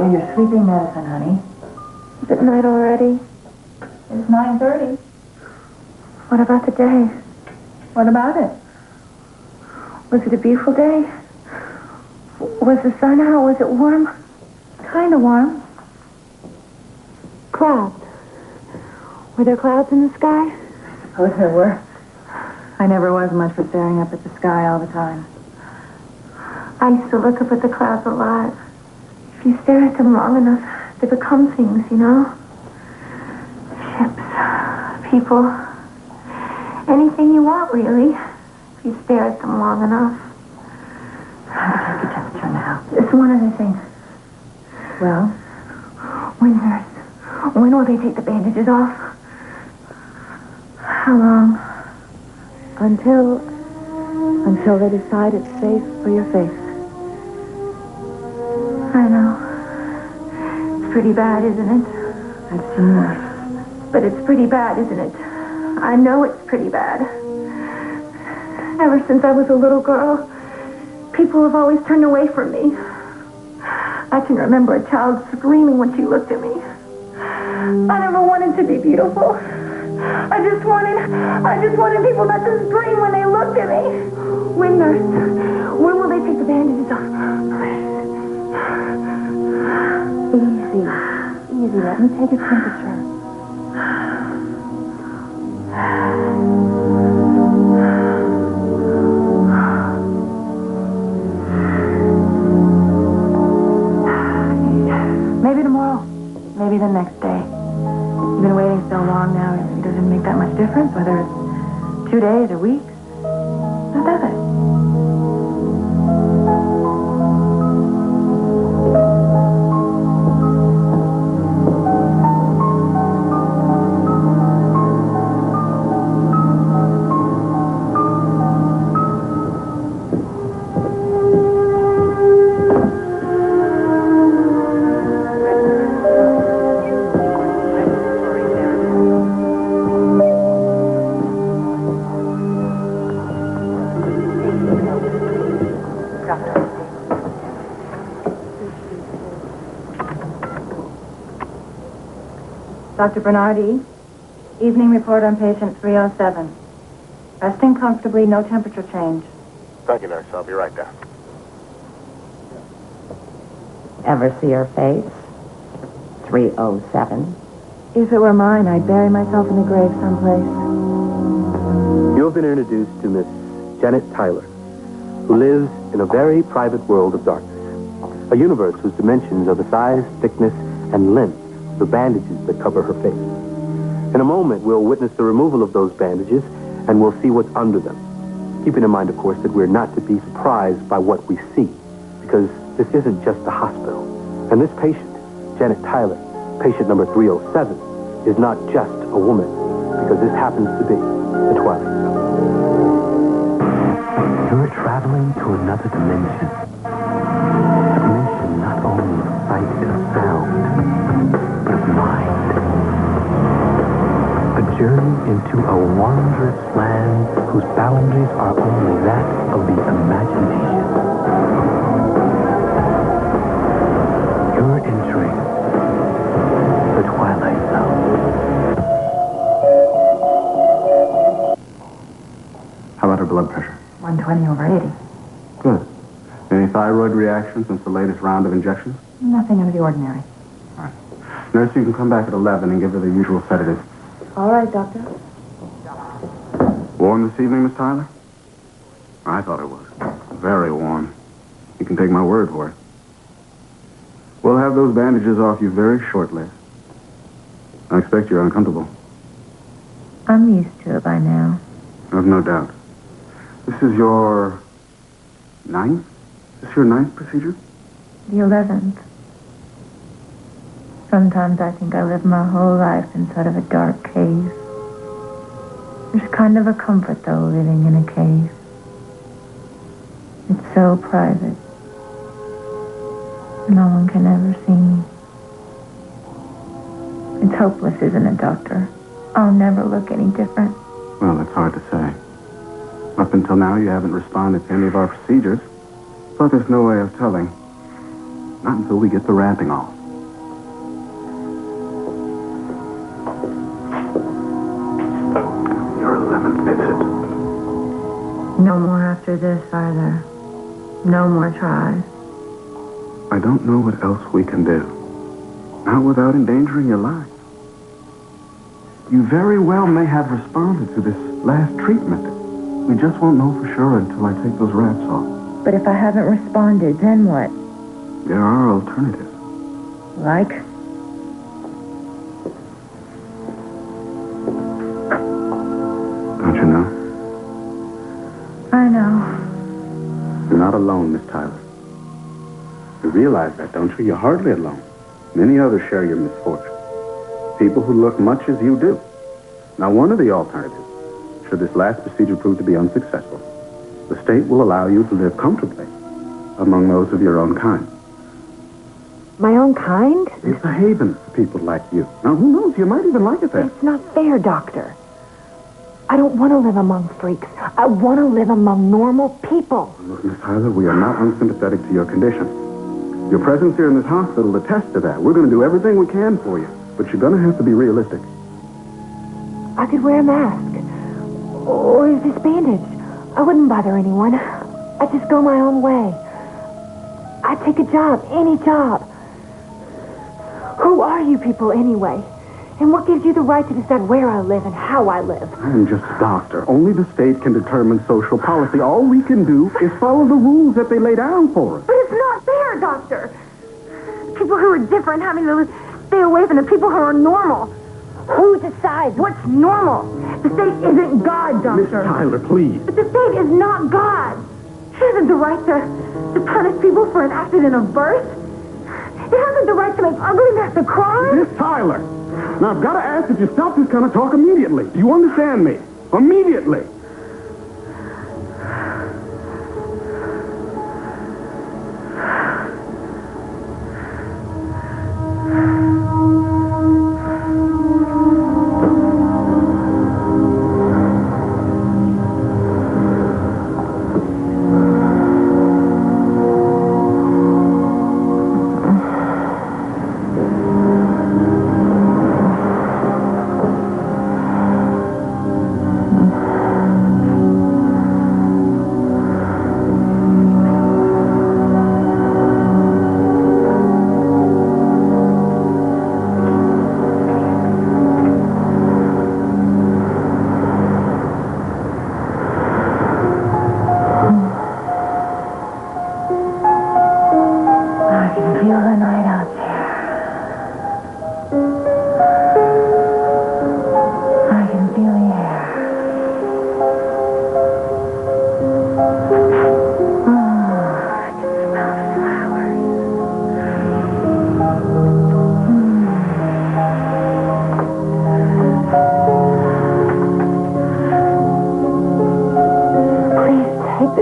Have your sleeping medicine, honey. Is it night already? It's 9:30. What about the day? What about it? Was it a beautiful day? Was the sun out? Was it warm? Kind of warm. Clouds. Were there clouds in the sky? I suppose there were. I never was much for staring up at the sky all the time. I used to look up at the clouds a lot. If you stare at them long enough, they become things, you know? Ships, people, anything you want, really, if you stare at them long enough. I'll take your temperature now. Just one other thing. Well? When, nurse? When will they take the bandages off? How long? Until they decide it's safe for your face. I know. It's pretty bad, isn't it? I've seen worse. But it's pretty bad, isn't it? I know it's pretty bad. Ever since I was a little girl, people have always turned away from me. I can remember a child screaming when she looked at me. I never wanted to be beautiful. I just wanted people not to scream when they looked at me. When, nurse? When will they take the bandages off? Easy. Let me take your temperature. Maybe tomorrow. Maybe the next day. You've been waiting so long now, it doesn't make that much difference whether it's 2 days or weeks. Not does it? Dr. Bernardi, evening report on patient 307. Resting comfortably, no temperature change. Thank you, nurse. I'll be right down. Ever see her face? 307. If it were mine, I'd bury myself in the grave someplace. You have been introduced to Miss Janet Tyler, who lives in a very private world of darkness. A universe whose dimensions are the size, thickness, and length of the bandages that cover her face. In a moment, we'll witness the removal of those bandages, and we'll see what's under them. Keeping in mind, of course, that we're not to be surprised by what we see, because this isn't just a hospital. And this patient, Janet Tyler, patient number 307, is not just a woman, because this happens to be the Twilight Zone. You're traveling to another dimension. A dimension not only of sight and of sound, but of mind. A journey into a wondrous land whose boundaries are only that of the imagination. You're entering the Twilight Zone. How about her blood pressure? 120/80. Good. Any thyroid reaction since the latest round of injections? Nothing out of the ordinary. All right. Nurse, you can come back at 11 and give her the usual sedative. All right, Doctor. Warm this evening, Miss Tyler? I thought it was. Very warm. You can take my word for it. We'll have those bandages off you very shortly. I expect you're uncomfortable. I'm used to it by now. I've no doubt. This is your 9th? Is this your 9th procedure? The 11th. Sometimes I think I lived my whole life inside of a dark cave. There's kind of a comfort, though, living in a cave. It's so private. No one can ever see me. It's hopeless, isn't it, Doctor? I'll never look any different. Well, that's hard to say. Up until now, you haven't responded to any of our procedures. But there's no way of telling. Not until we get the wrapping off. No more after this, are there? No more tries. I don't know what else we can do. Not without endangering your life. You very well may have responded to this last treatment. We just won't know for sure until I take those wraps off. But if I haven't responded, then what? There are alternatives. Like? Don't you know? I know. You're not alone, Miss Tyler. You realize that, don't you? You're hardly alone. Many others share your misfortune. People who look much as you do. Now, one of the alternatives, should this last procedure prove to be unsuccessful, the state will allow you to live comfortably among those of your own kind. My own kind? It's a haven for people like you. Now, who knows? You might even like it there. It's not fair, Doctor. I don't want to live among freaks. I want to live among normal people. Look, Miss Tyler, we are not unsympathetic to your condition. Your presence here in this hospital attests to that. We're going to do everything we can for you, but you're going to have to be realistic. I could wear a mask. Or use this bandage. I wouldn't bother anyone. I'd just go my own way. I'd take a job, any job. Who are you people anyway? And what gives you the right to decide where I live and how I live? I'm just a doctor. Only the state can determine social policy. All we can do is follow the rules that they lay down for us. But it's not fair, Doctor. People who are different having to stay away from the people who are normal. Who decides what's normal? The state isn't God, Doctor. Miss Tyler, please. But the state is not God. It hasn't the right to punish people for an accident of birth. It hasn't the right to make ugliness a crime. Miss Tyler. Now, I've got to ask that you stop this kind of talk immediately. Do you understand me? Immediately.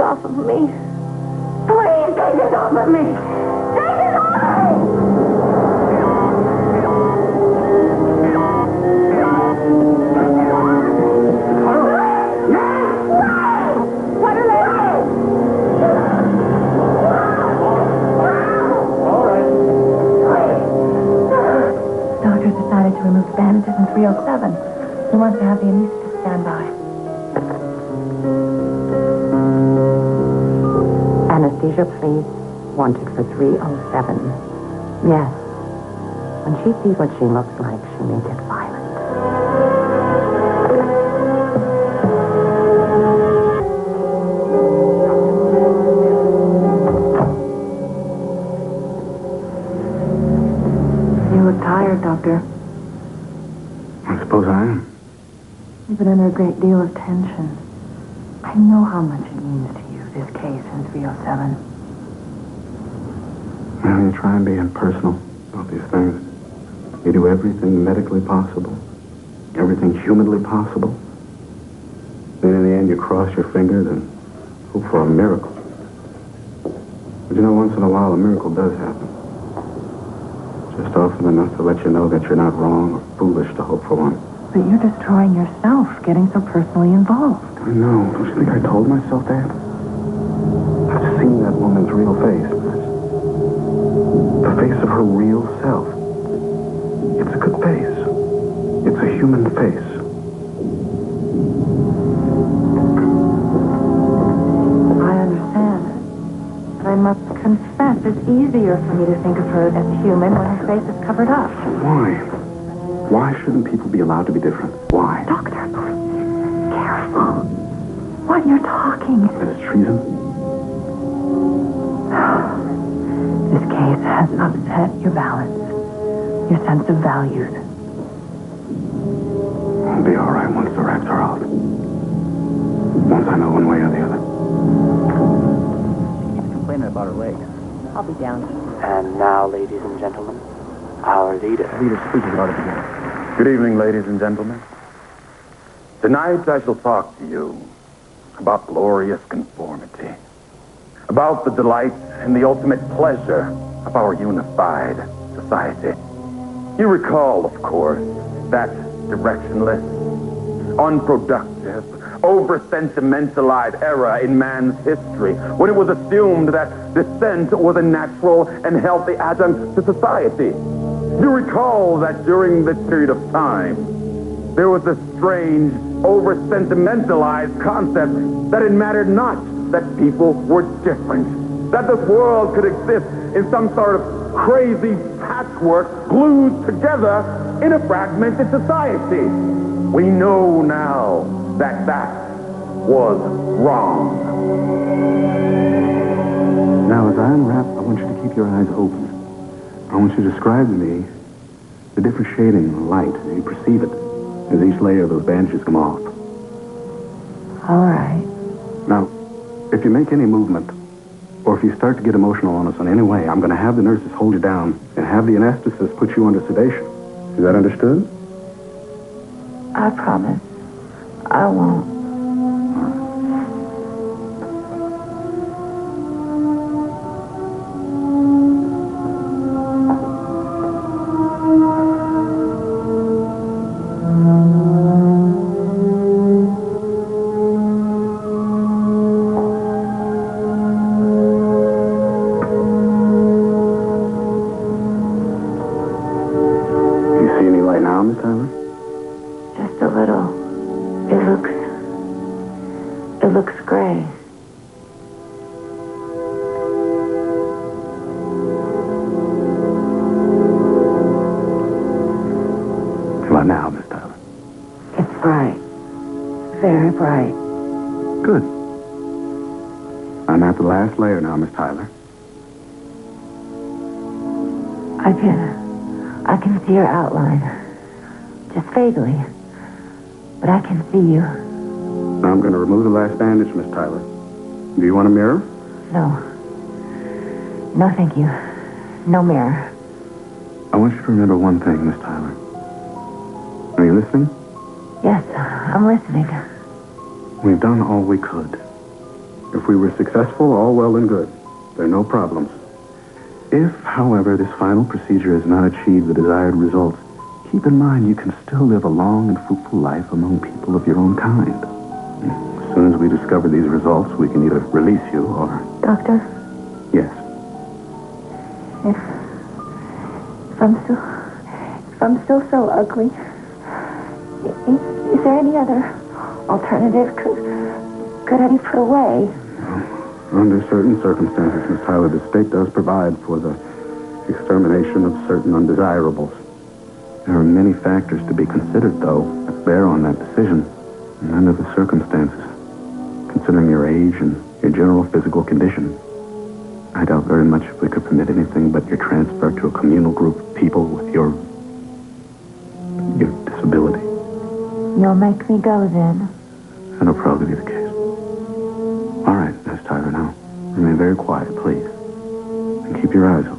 Off of me. Please take this off of me. Take it off! Doctor decided to remove the bandages in 307. He wants to have the anesthetist stand by. Anesthesia, please. Wanted for 307. Yes. When she sees what she looks like, she may get violent. You look tired, Doctor. I suppose I am. You've been under a great deal of tension. I know how much it means to you, this case in 307. Well, you try and be impersonal about these things. You do everything medically possible, everything humanly possible. Then in the end, you cross your fingers and hope for a miracle. But you know, once in a while, a miracle does happen. Just often enough to let you know that you're not wrong or foolish to hope for one. But you're destroying yourself, getting so personally involved. I know. Don't you think I told myself that? I've seen that woman's real face. The face of her real self. It's a good face. It's a human face. I must confess, it's easier for me to think of her as human when her face is covered up. Why? Why shouldn't people be allowed to be different? Why? Doctor, please, careful. What you're talking. That is treason? This case has upset your balance, your sense of values. I'll be all right once the wraps are off. Once I know one way or the other. She's complaining about her legs. I'll be down. And now, ladies and gentlemen, our leader. Leader speaking about it again. Good evening, ladies and gentlemen. Tonight I shall talk to you about glorious conformity, about the delight and the ultimate pleasure of our unified society. You recall, of course, that directionless, unproductive, over-sentimentalized era in man's history when it was assumed that dissent was a natural and healthy adjunct to society. You recall that during this period of time, there was this strange, over-sentimentalized concept that it mattered not that people were different, that this world could exist in some sort of crazy patchwork glued together in a fragmented society. We know now that that was wrong. Now, as I unwrap, I want you to keep your eyes open. I want you to describe to me the different shading of light as you perceive it, as each layer of those bandages come off. All right. Now, if you make any movement, or if you start to get emotional on us in any way, I'm going to have the nurses hold you down and have the anesthetist put you under sedation. Is that understood? I promise. I won't. It looks gray. What now, Miss Tyler? It's bright. Very bright. Good. I'm at the last layer now, Miss Tyler. I can see your outline. Just vaguely. But I can see you. Now I'm going to remove the last bandage, Miss Tyler. Do you want a mirror? No. No, thank you. No mirror. I want you to remember one thing, Miss Tyler. Are you listening? Yes, I'm listening. We've done all we could. If we were successful, all well and good. There are no problems. If, however, this final procedure has not achieved the desired results, keep in mind you can still live a long and fruitful life among people of your own kind. As soon as we discover these results, we can either release you or... Doctor? Yes. If I'm still so ugly, is there any other alternative? Could I be put away? Under certain circumstances, Miss Tyler, the state does provide for the extermination of certain undesirables. There are many factors to be considered, though, that bear on that decision. And under the circumstances, considering your age and your general physical condition, I doubt very much if we could permit anything but your transfer to a communal group of people with your disability. You'll make me go then? That'll probably be the case. All right, Miss Tyler, now, remain very quiet, please. And keep your eyes open.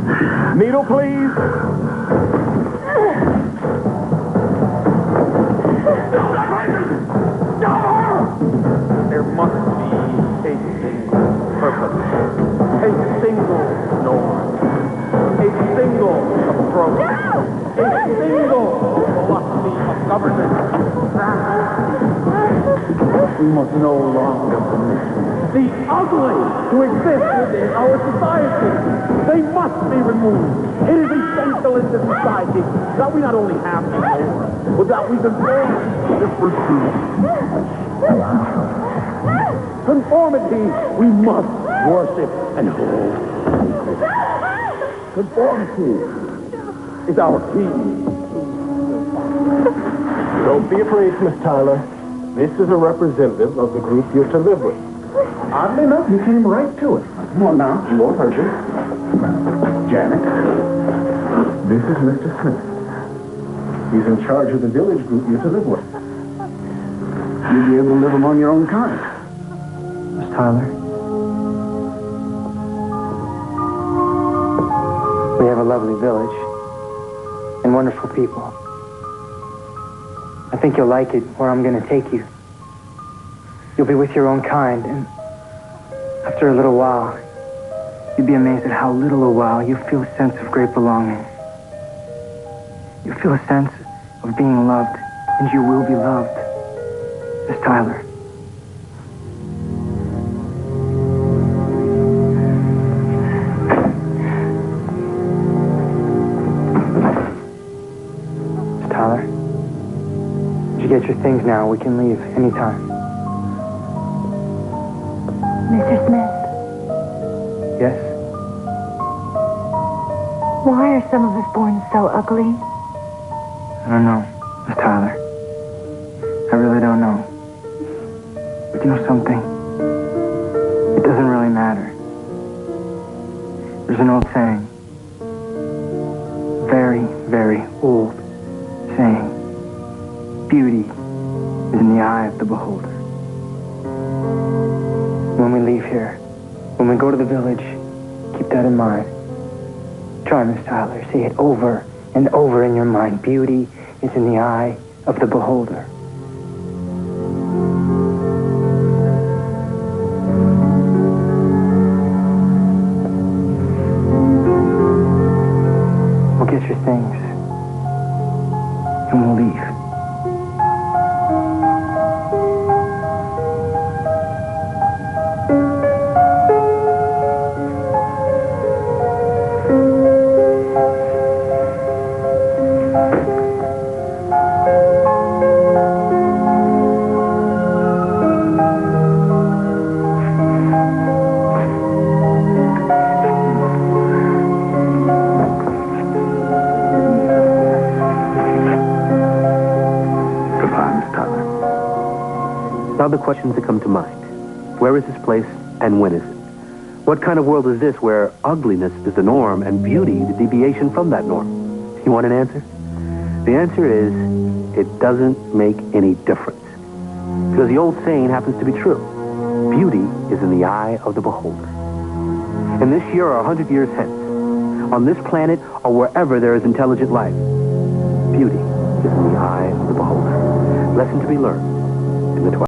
Needle, please. There must be a single purpose, a single norm, a single approach, a single philosophy of government. We must no longer permit the ugly to exist within our society. They must be removed. It is essential in this society that we not only have the norm, but that we conform differences. Conformity we must worship and hold. Conformity is our key. Don't be afraid, Miss Tyler. This is a representative of the group you're to live with. Oddly enough, you came right to it. Come on now. You won't hurt you. Janet, this is Mr. Smith. He's in charge of the village group you're to live with. You'll be able to live among your own kind. Miss Tyler? We have a lovely village and wonderful people. I think you'll like it where I'm going to take you. You'll be with your own kind, and after a little while, you'll be amazed at how little a while you feel a sense of great belonging. You feel a sense of being loved, and you will be loved. Miss Tyler. Miss Tyler, did you get your things now? We can leave anytime. Mr. Smith, Yes? why are some of us born so ugly? I don't know, Miss Tyler. I really don't know. But you know something? It doesn't really matter. There's an old saying. Very, very old saying. Beauty is in the eye of the beholder. When we leave here, when we go to the village, keep that in mind. Try, Miss Tyler. Say it over and over in your mind. Beauty is in the eye of the beholder. We'll get your things, and we'll leave. Now the questions that come to mind. Where is this place and when is it? What kind of world is this where ugliness is the norm and beauty the deviation from that norm? You want an answer? The answer is, it doesn't make any difference. Because the old saying happens to be true. Beauty is in the eye of the beholder. And this year or 100 years hence, on this planet or wherever there is intelligent life, beauty is in the eye of the beholder. Lesson to be learned in the 12th.